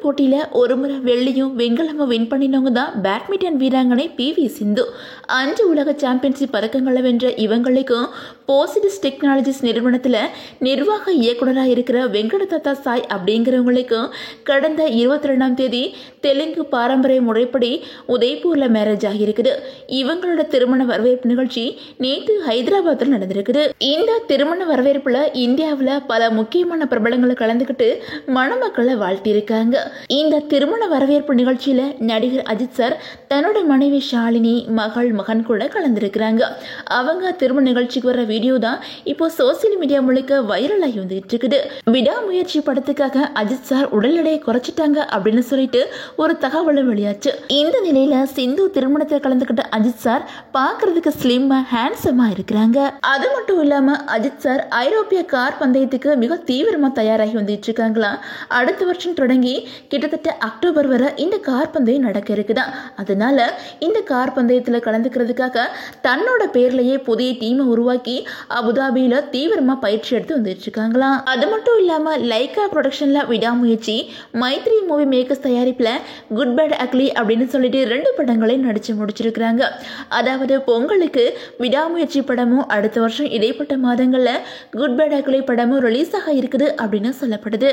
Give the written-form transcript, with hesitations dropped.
போட்டியில ஒரு முறை வெள்ளியும் வெண்கலமும் வின் பண்ணினவங்க தான் பேட்மிண்டன் வீராங்கனை PV சிந்து. 5 உலக சாம்பியன்ஷிப் பதக்கங்களை வென்ற இவங்களுக்கும் போசிடிஸ் டெக்னாலஜிஸ் நிறுவனத்தில் நிர்வாக இயக்குநராக இருக்கிற வெங்கடதத்தா சாய் அப்படிங்கிறவங்களுக்கும் கடந்த 22ஆம் தேதி தெலுங்கு பாரம்பரிய முறைப்படி உதய்பூர்ல மேரேஜ் ஆகியிருக்குது. இவங்களோட திருமண வரவேற்பு நிகழ்ச்சி நேற்று ஹைதராபாத்தில் நடந்திருக்குது. இந்த திருமண வரவேற்புல இந்தியாவில் பல முக்கியமான பிரபலங்களை கலந்துக்கிட்டு மணமக்களை வாழ்த்தியிருக்காங்க. இந்த திருமண வரவேற்பு நிகழ்ச்சியில நடிகர் அஜித் சார் தன்னோட மனைவி ஷாலினி, மகன் கூட கலந்துருக்கிறாங்க. அவங்க திருமண நிகழ்ச்சிக்கு வர வீடியோ தான் இப்போ சோசியல் மீடியா முழுக்க வைரல் ஆகி வந்துட்டு இருக்குது. விடாமுயற்சி படத்துக்காக அஜித் சார் உடல் எடையை குறைச்சிட்டாங்க அப்படின்னு சொல்லிட்டு ஒரு தகவலும் வெளியாச்சு. இந்த நிலையில சிந்து திருமணத்தில் கலந்துக்கிட்ட அஜித் சார் பார்க்கறதுக்கு ஸ்லிம்மா ஹேண்ட்ஸமா இருக்கிறாங்க. அது மட்டும் இல்லாம அஜித் சார் ஐரோப்பிய கார் பந்தயத்துக்கு மிக தீவிரமா தயாராகி வந்துட்டு இருக்காங்களா. அடுத்த வருஷம் தொடங்கி கிட்டத்தட்ட அக்டோபர் வரை இந்த கார் பந்தயம் நடக்க இருக்குதான். அதனால இந்த கார் பந்தயத்தில் கலந்துக்கிறதுக்காக தன்னோட பேர்லயே புதிய டீமை உருவாக்கி அபுதாபியில தீவிரமா பயிற்சி எடுத்து வந்துட்டு இருக்காங்களாம். அது மட்டும் இல்லாம லைகா ப்ரொடக்ஷன்ல விடாமுயற்சி, மைத்ரி மூவி மேக்கர்ஸ் தயாரிப்புல குட் பேட் அக்லி அப்படின்னு சொல்லிட்டு 2 படங்களை நடிச்சு முடிச்சிருக்கிறாங்க. அதாவது பொங்கலுக்கு விடாமுயற்சி படமும் அடுத்த வருஷம் இடைப்பட்ட மாதங்கள்ல குட் பேட் அக்லி படமும் ரிலீஸ் ஆக இருக்குது அப்படின்னு சொல்லப்படுது.